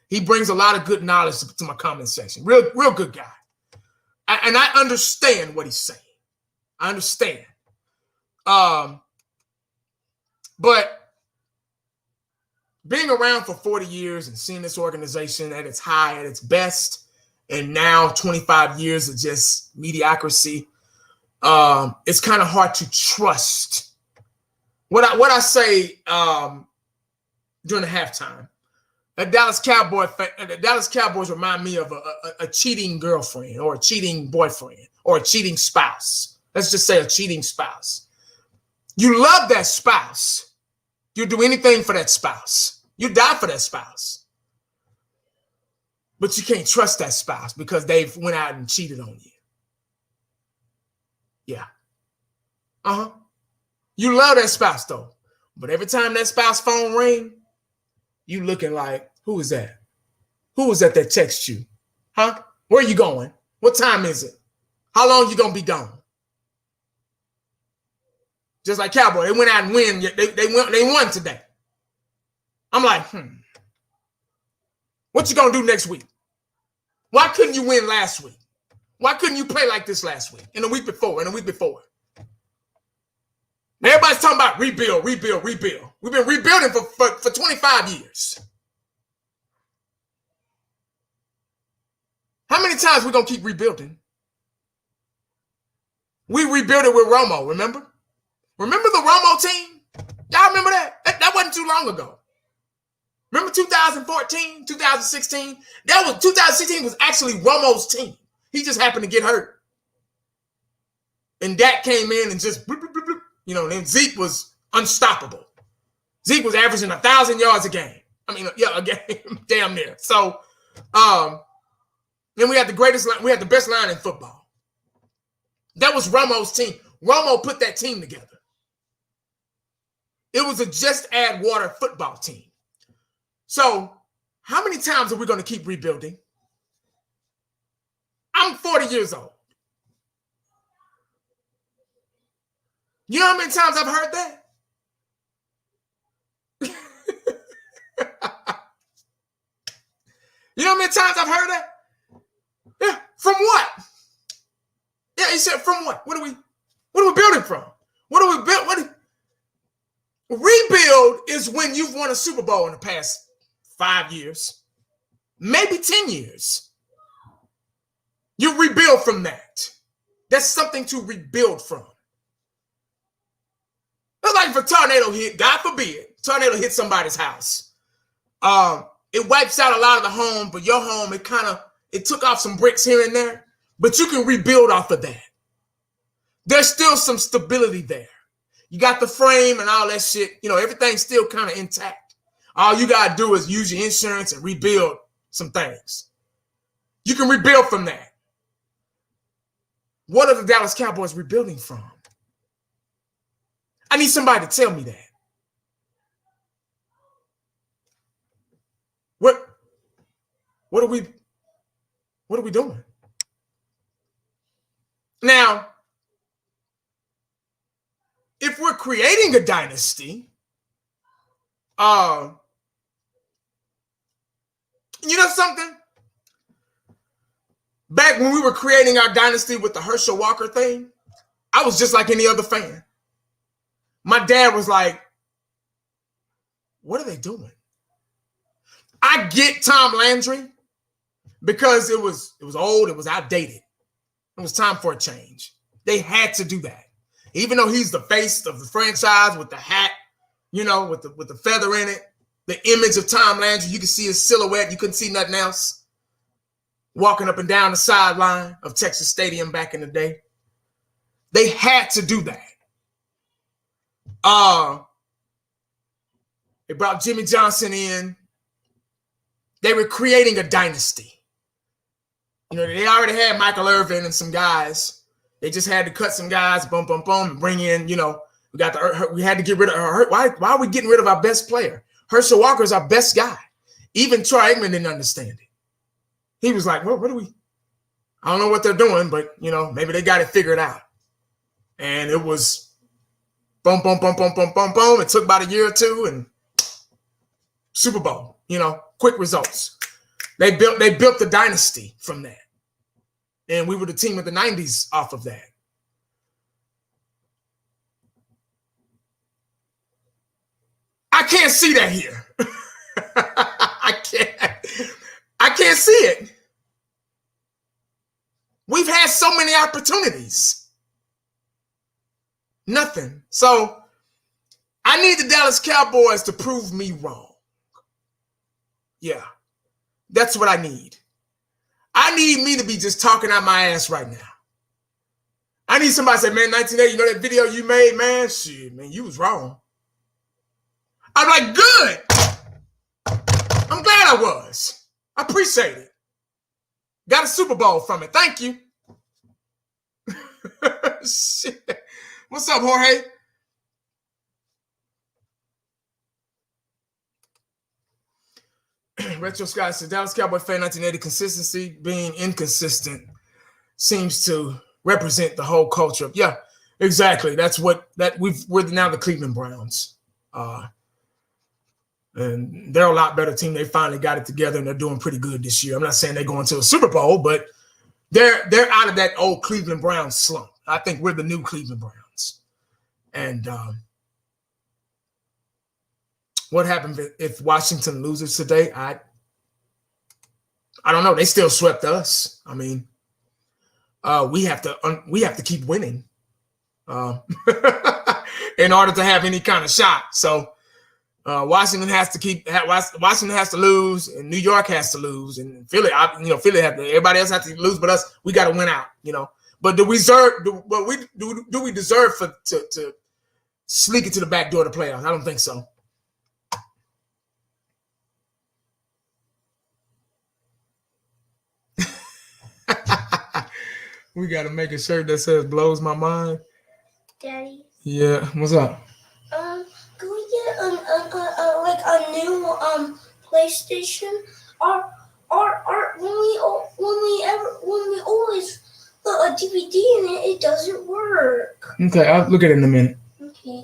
He brings a lot of good knowledge to my comment section. Real good guy. And I understand what he's saying. I understand. But being around for 40 years and seeing this organization at its high, at its best, and now 25 years of just mediocrity, it's kind of hard to trust. What I say during the halftime, the Dallas Cowboys remind me of a cheating girlfriend or a cheating boyfriend or a cheating spouse. Let's just say a cheating spouse. You love that spouse. You do anything for that spouse. You die for that spouse. But you can't trust that spouse because they've went out and cheated on you. Yeah. You love that spouse, though. But every time that spouse phone ring, you looking like, who is that? Who is that texts you? Huh? Where are you going? What time is it? How long you going to be gone? Just like Cowboy, they went out and win. They won today. I'm like, what you gonna do next week? Why couldn't you win last week? Why couldn't you play like this last week? And the week before, and the week before. Now everybody's talking about rebuild. We've been rebuilding for 25 years. How many times we gonna keep rebuilding? We rebuilt it with Romo, remember? Remember the Romo team? Y'all remember that? That wasn't too long ago. Remember 2014, 2016? 2016 was actually Romo's team. He just happened to get hurt. And Dak came in and just, then Zeke was unstoppable. Zeke was averaging 1,000 yards a game. A game, damn near. So, then we had the best line in football. That was Romo's team. Romo put that team together. It was a just add water football team. So how many times are we going to keep rebuilding? I'm 40 years old. You know how many times I've heard that? You know how many times I've heard that? Yeah, from what? Yeah, he said, from what? What are we building from? What are we building? Rebuild is when you've won a Super Bowl in the past 5 years, maybe 10 years. You rebuild from that. That's something to rebuild from. It's like if a tornado hit, God forbid, tornado hit somebody's house. it wipes out a lot of the home, but your home, it took off some bricks here and there, but you can rebuild off of that. There's still some stability there. You got the frame and all that shit. Everything's still kind of intact. All you got to do is use your insurance and rebuild some things. You can rebuild from that. What are the Dallas Cowboys rebuilding from? I need somebody to tell me that. What are we doing? Now, if we're creating a dynasty, you know something? Back when we were creating our dynasty with the Herschel Walker thing, I was just like any other fan. My dad was like, what are they doing? I get Tom Landry because it was old, it was outdated. It was time for a change. They had to do that. Even though he's the face of the franchise with the hat, with the feather in it, the image of Tom Landry, you can see his silhouette. You couldn't see nothing else. Walking up and down the sideline of Texas Stadium back in the day. They had to do that. They brought Jimmy Johnson in. They were creating a dynasty. They already had Michael Irvin and some guys. They just had to cut some guys, boom, boom, boom, and bring in, we had to get rid of her. Why are we getting rid of our best player? Herschel Walker is our best guy. Even Troy Aikman didn't understand it. He was like, well, I don't know what they're doing, but, maybe they got it figured out. And it was boom, boom, boom, boom, boom, boom, boom. It took about a year or two and Super Bowl, quick results. They built the dynasty from that. And we were the team of the 90s off of that. I can't see that here. I can't see it. We've had so many opportunities. Nothing. So I need the Dallas Cowboys to prove me wrong. Yeah, that's what I need. I need me to be just talking out my ass right now. I need somebody to say, man, 1980, that video you made, man? Shit, man, you was wrong. I'm like, good. I'm glad I was. I appreciate it. Got a Super Bowl from it. Thank you. Shit. What's up, Jorge? Retro Scott said, Dallas Cowboy fan 1980 consistency being inconsistent seems to represent the whole culture. Yeah, exactly. That's we're now the Cleveland Browns. And they're a lot better team. They finally got it together and they're doing pretty good this year. I'm not saying they're going to a Super Bowl, but they're out of that old Cleveland Browns slump. I think we're the new Cleveland Browns. And what happened if Washington loses today? I don't know. They still swept us. I mean, we have to keep winning in order to have any kind of shot. So Washington has to lose, and New York has to lose, and Philly, Philly everybody else has to lose, but us, we got to win out, But do we deserve to sneak it to the back door of the playoffs? I don't think so. We got to make a shirt that says "blows my mind." Daddy. Yeah, what's up? Can we get a new PlayStation? Or when we always put a DVD in it, it doesn't work. Okay, I'll look at it in a minute. Okay.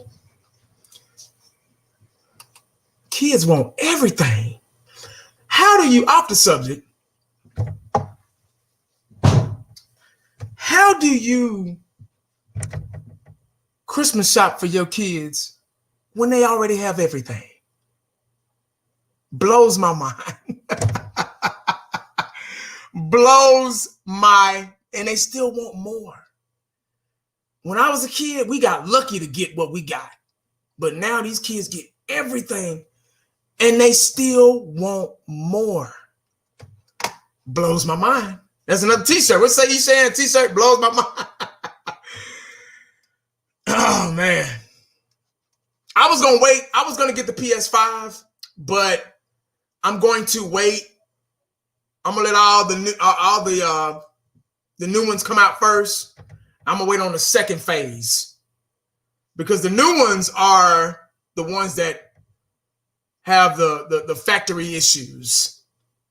Kids want everything. How do you, off the subject, how do you Christmas shop for your kids when they already have everything? Blows my mind. And they still want more. When I was a kid, we got lucky to get what we got. But now these kids get everything and they still want more. Blows my mind. That's another t-shirt. What say you saying? A t-shirt blows my mind. Oh, man. I was going to wait. I was going to get the PS5, but I'm going to wait. I'm going to let all the new ones come out first. I'm going to wait on the second phase because the new ones are the ones that have the factory issues,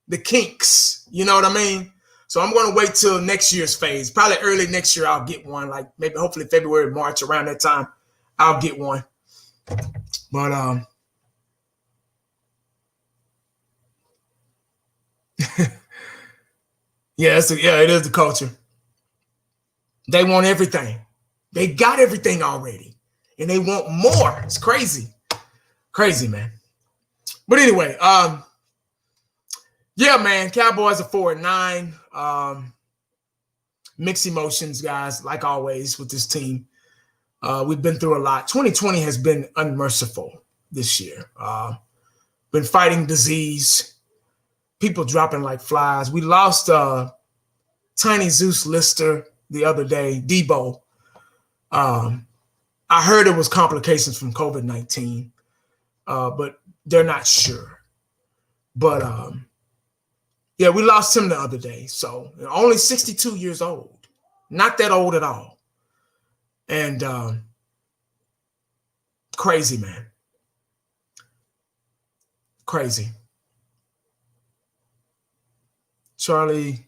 the kinks. You know what I mean? So I'm going to wait till next year's phase. Probably early next year, I'll get one. Like maybe hopefully February, March, around that time, I'll get one. But yeah, it is the culture. They want everything. They got everything already, and they want more. It's crazy, crazy, man. But anyway, yeah, man, Cowboys are 4-9. Mixed emotions, guys, like always with this team. We've been through a lot. 2020 has been unmerciful this year. Been fighting disease, people dropping like flies. We lost Tiny Zeus Lister the other day, Debo. I heard it was complications from COVID-19, but they're not sure. But yeah, we lost him the other day. So only 62 years old, not that old at all. And crazy, man. Crazy. Charlie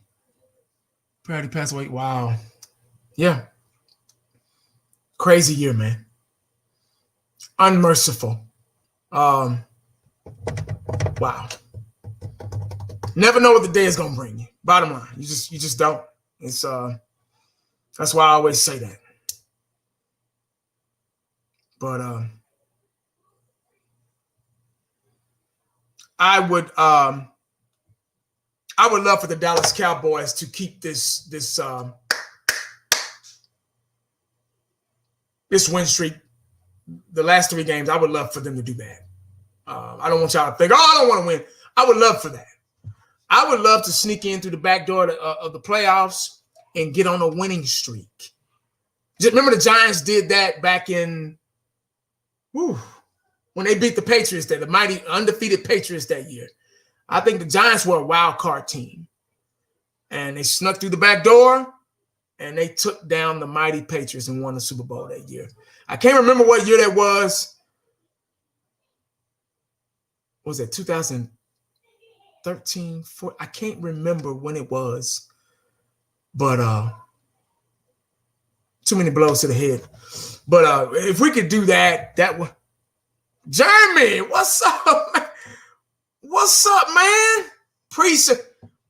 Brady passed away. Wow. Yeah. Crazy year, man. Unmerciful. Wow. Never know what the day is gonna bring you. Bottom line, you just don't. It's that's why I always say that. But I would love for the Dallas Cowboys to keep this win streak. The last 3 games, I would love for them to do that. I don't want y'all to think, I don't want to win. I would love for that. I would love to sneak in through the back door of the playoffs and get on a winning streak. Just remember the Giants did that back in when they beat the Patriots, the mighty undefeated Patriots that year. I think the Giants were a wild card team. And they snuck through the back door and they took down the mighty Patriots and won the Super Bowl that year. I can't remember what year that was. What was that, 2013, 14? I can't remember when it was. But too many blows to the head. But if we could do that, that would. Jeremy, what's up, man? What's up, man? Appreciate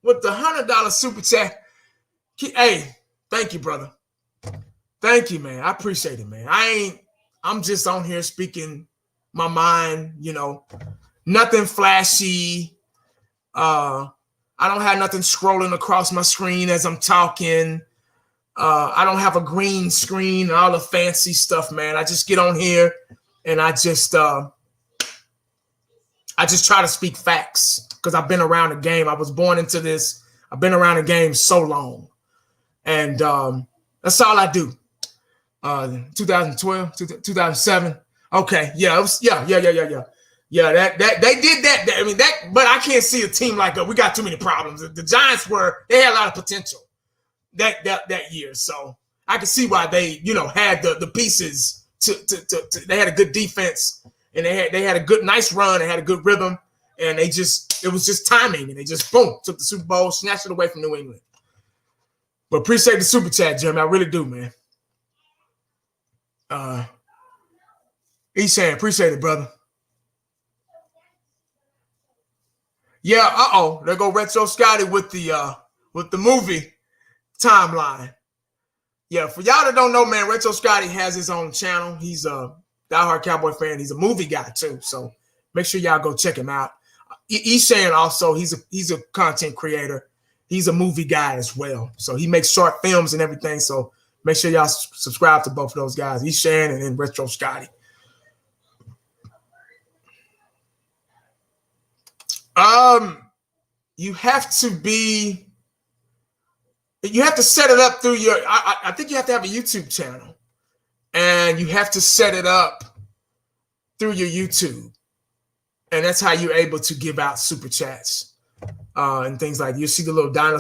with the $100 super chat. Hey, thank you, brother. Thank you, man. I appreciate it, man. I'm just on here speaking my mind, nothing flashy. I don't have nothing scrolling across my screen as I'm talking. I don't have a green screen and all the fancy stuff, man. I just get on here and I just try to speak facts because I've been around the game. I was born into this. I've been around the game so long. And that's all I do. 2012, 2007. Okay. Yeah. It was, yeah. Yeah, that they did that. I mean, but I can't see a team like that. We got too many problems. The Giants they had a lot of potential that year. So I can see why they, had the pieces to they had a good defense and they had a good, nice run. They had a good rhythm and it was just timing and they just, boom, took the Super Bowl, snatched it away from New England. But appreciate the super chat, Jeremy. I really do, man. Eshan, appreciate it, brother. Yeah, there go Retro Scotty with the movie timeline. Yeah, for y'all that don't know, man, Retro Scotty has his own channel. He's a diehard Cowboy fan. He's a movie guy too, so make sure y'all go check him out. Eshan also, he's a content creator. He's a movie guy as well, so he makes short films and everything. So make sure y'all subscribe to both of those guys, Eshan and then Retro Scotty. You have to set it up through your. I think you have to have a YouTube channel, and you have to set it up through your YouTube, and that's how you're able to give out super chats and things like. You see the little dollar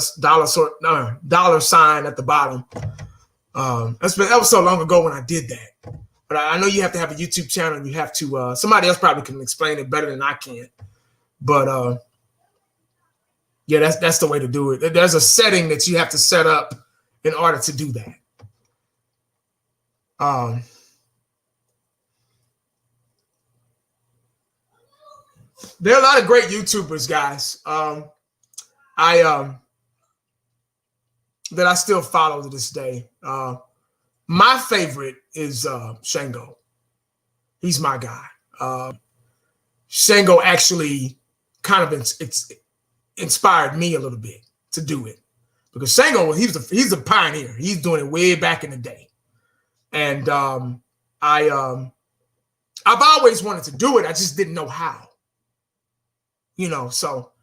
sign at the bottom. That was so long ago when I did that, but I know you have to have a YouTube channel, and you have to. Somebody else probably can explain it better than I can, but yeah, that's the way to do it. There's a setting that you have to set up in order to do that. There are a lot of great YouTubers, guys. That I still follow to this day. My favorite is Shango. He's my guy. Shango actually kind of inspired me a little bit to do it, because Shango, he's a pioneer. He's doing it way back in the day, and I've always wanted to do it. I just didn't know how, So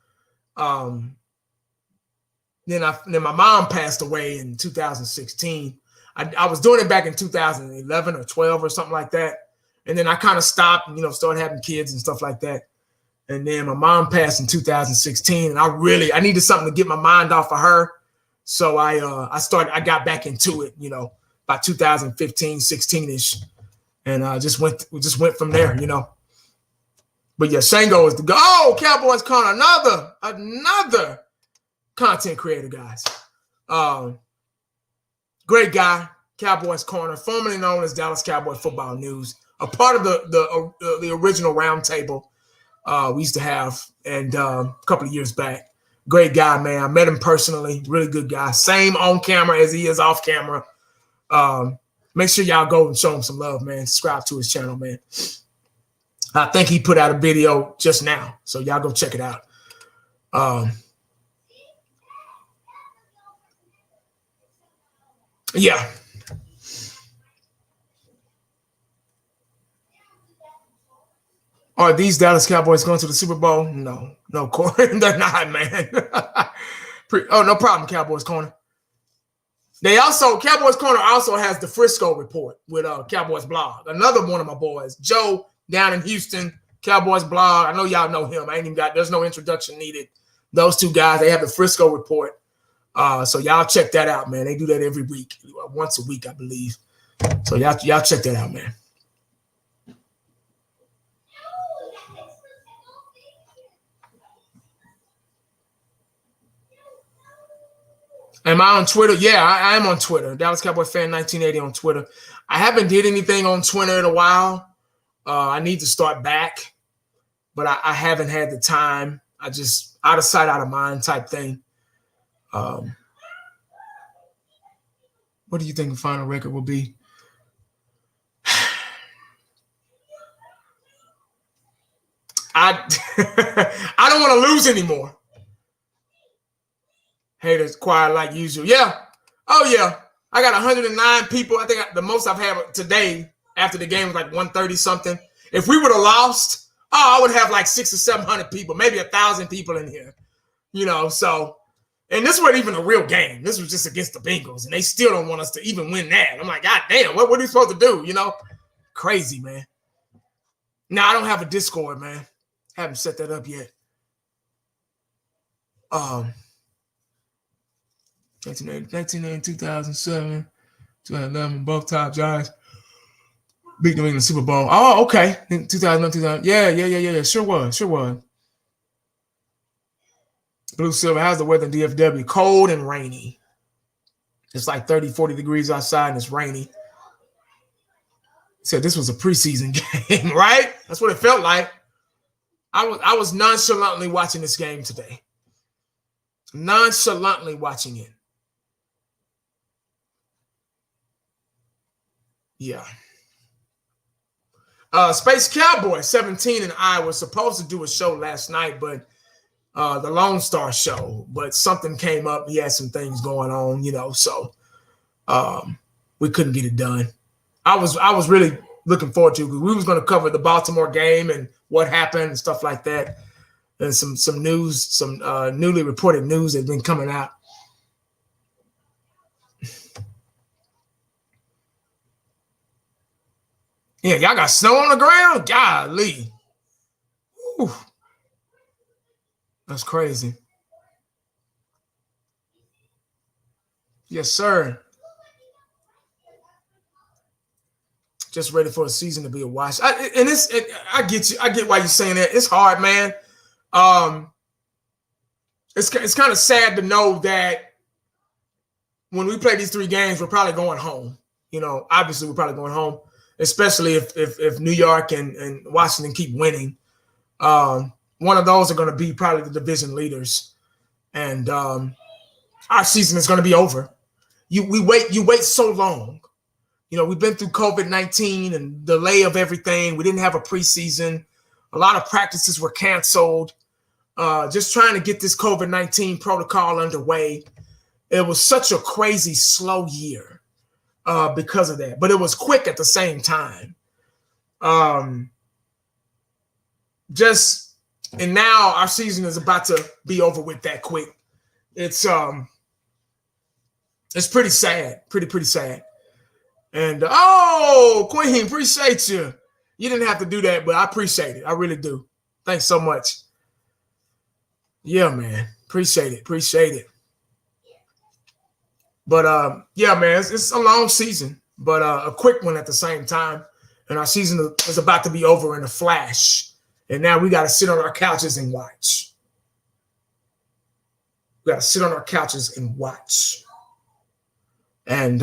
then my mom passed away in 2016. I was doing it back in 2011 or 12 or something like that, and then I kind of stopped and started having kids and stuff like that. And then my mom passed in 2016, and I needed something to get my mind off of her. So I got back into it, by 2015, 16-ish. And just went from there, But yeah, Shango is the go. Oh, Cowboys Corner, another content creator, guys. Great guy, Cowboys Corner, formerly known as Dallas Cowboy Football News, a part of the original roundtable we used to have, and a couple of years back. Great guy, man. I met him personally. Really good guy. Same on camera as he is off camera. Make sure y'all go and show him some love, man. Subscribe to his channel, man. I think he put out a video just now, so y'all go check it out. Yeah. Are these Dallas Cowboys going to the Super Bowl? No, Corey, they're not, man. No problem, Cowboys Corner. Cowboys Corner also has the Frisco Report with Cowboys Blog. Another one of my boys, Joe, down in Houston, Cowboys Blog. I know y'all know him. There's no introduction needed. Those two guys, they have the Frisco Report. So y'all check that out, man. They do that every week, once a week, I believe. So y'all check that out, man. Am I on Twitter? Yeah, I am on Twitter. Dallas Cowboy Fan 1980 on Twitter. I haven't did anything on Twitter in a while. I need to start back, but I haven't had the time. I just out of sight, out of mind type thing. What do you think the final record will be? I don't want to lose anymore. Haters quiet like usual. Yeah. Oh, yeah. I got 109 people. I think the most I've had today after the game was like 130 something. If we would have lost, I would have like 600 or 700 people, maybe 1,000 people in here. So, and this wasn't even a real game. This was just against the Bengals, and they still don't want us to even win that. I'm like, God damn, what are we supposed to do? Crazy, man. No, I don't have a Discord, man. Haven't set that up yet. 1980, 2007, 2011, both top Giants beat New England Super Bowl. Oh, okay. 2000. Yeah. Sure was. Blue Silver, how's the weather in DFW? Cold and rainy. It's like 30, 40 degrees outside and it's rainy. Said this was a preseason game, right? That's what it felt like. I was nonchalantly watching this game today. Nonchalantly watching it. Yeah. Space Cowboy 17 and I were supposed to do a show last night, but the Lone Star show, but something came up. He had some things going on, so we couldn't get it done. I was really looking forward to it because we was going to cover the Baltimore game and what happened and stuff like that. and some news, some newly reported news that's been coming out. Yeah, y'all got snow on the ground? Golly. Whew. That's crazy. Yes, sir. Just ready for a season to be a wash. I get you. I get why you're saying that. It's hard, man. It's kind of sad to know that when we play these 3 games, we're probably going home. You know, obviously we're probably going home, especially if New York and Washington keep winning. One of those are going to be probably the division leaders, and our season is going to be over. You wait so long. You know, we've been through COVID-19 and delay of everything. We didn't have a preseason. A lot of practices were canceled. Just trying to get this COVID-19 protocol underway. It was such a crazy, slow year because of that. But it was quick at the same time. And now our season is about to be over with that quick. It's pretty sad. Pretty sad. And Queen, appreciate you. You didn't have to do that, but I appreciate it. I really do. Thanks so much. Yeah, man. Appreciate it. But yeah, man, it's a long season, but a quick one at the same time. And our season is about to be over in a flash. And now we got to sit on our couches and watch. We got to sit on our couches and watch. And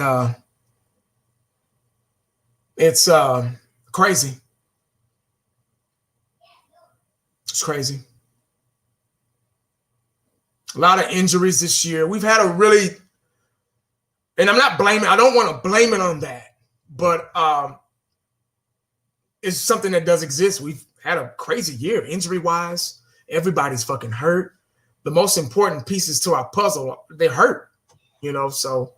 it's crazy. It's crazy. A lot of injuries this year. We've had a really, and I don't want to blame it on that, but it's something that does exist. We've had a crazy year injury-wise. Everybody's fucking hurt. The most important pieces to our puzzle, they're hurt, you know, so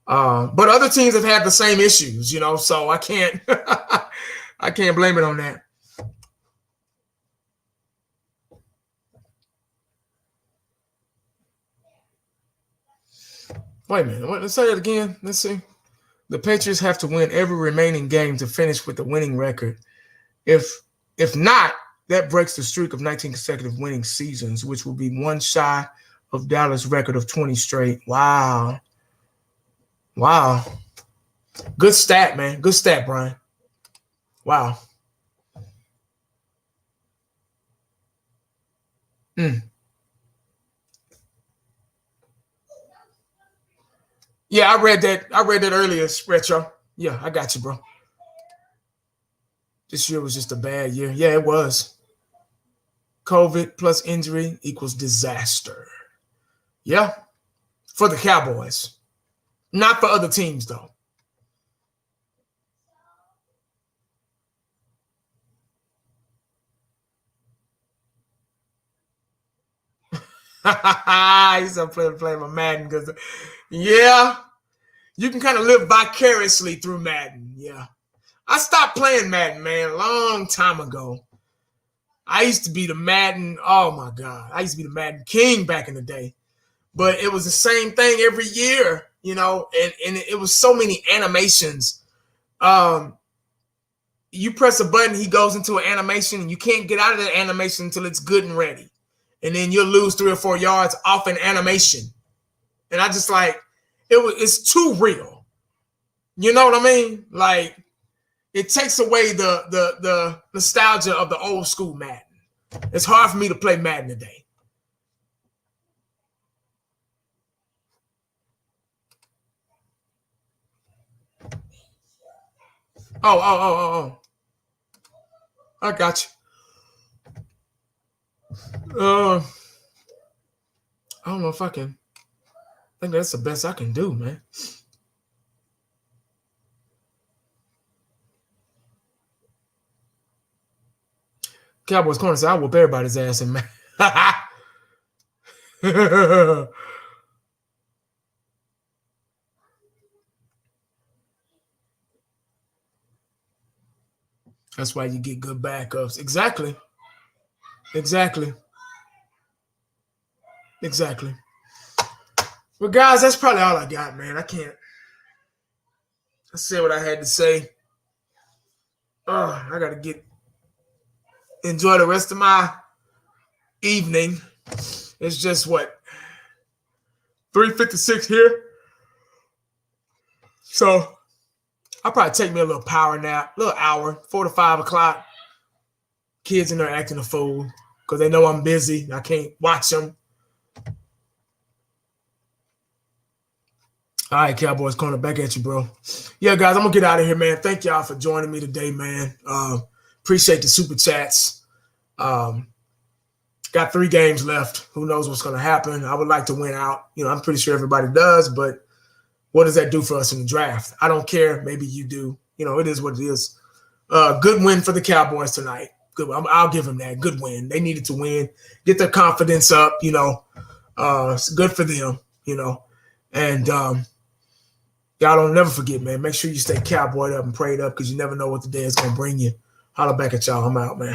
but other teams have had the same issues, you know, so I can't I can't blame it on that. Wait a minute. Let's say it again. Let's see. The Patriots have to win every remaining game to finish with a winning record. If not, that breaks the streak of 19 consecutive winning seasons, which will be one shy of Dallas' record of 20 straight. Wow. Good stat, man. Good stat, Brian. Wow. Yeah, I read that earlier, Retro. Yeah, I got you, bro. This year was just a bad year. Yeah, it was. COVID plus injury equals disaster. Yeah, for the Cowboys. Not for other teams, though. He's up playing my Madden because, yeah, you can kind of live vicariously through Madden. Yeah, I stopped playing Madden, man, a long time ago. I used to be the Madden. Oh my God, I used to be the Madden king back in the day. But it was the same thing every year, you know, and it was so many animations. You press a button, he goes into an animation, and you can't get out of that animation until it's good and ready. And then you'll lose 3 or 4 yards off an animation. And I just like, it's too real. You know what I mean? Like, it takes away the nostalgia of the old school Madden. It's hard for me to play Madden today. Oh. I got you. I don't know if I can. I think that's the best I can do, man. Cowboys corner said, I whoop everybody's ass in man. That's why you get good backups. Exactly. Exactly. Well, guys, that's probably all I got, man. I said what I had to say. I gotta enjoy the rest of my evening. It's just what 3:56 here. So I'll probably take me a little power nap, a little hour, 4 to 5 o'clock. Kids in there acting a fool because they know I'm busy. I can't watch them. All right, Cowboys corner, back at you, bro. Yeah, guys, I'm going to get out of here, man. Thank y'all for joining me today, man. Appreciate the super chats. Got 3 games left. Who knows what's going to happen? I would like to win out. I'm pretty sure everybody does, but what does that do for us in the draft? I don't care. Maybe you do. It is what it is. Good win for the Cowboys tonight. Good. I'll give them that. Good win. They needed to win. Get their confidence up, It's good for them, And y'all don't never forget, man. Make sure you stay cowboyed up and prayed up because you never know what the day is going to bring you. Holla back at y'all. I'm out, man.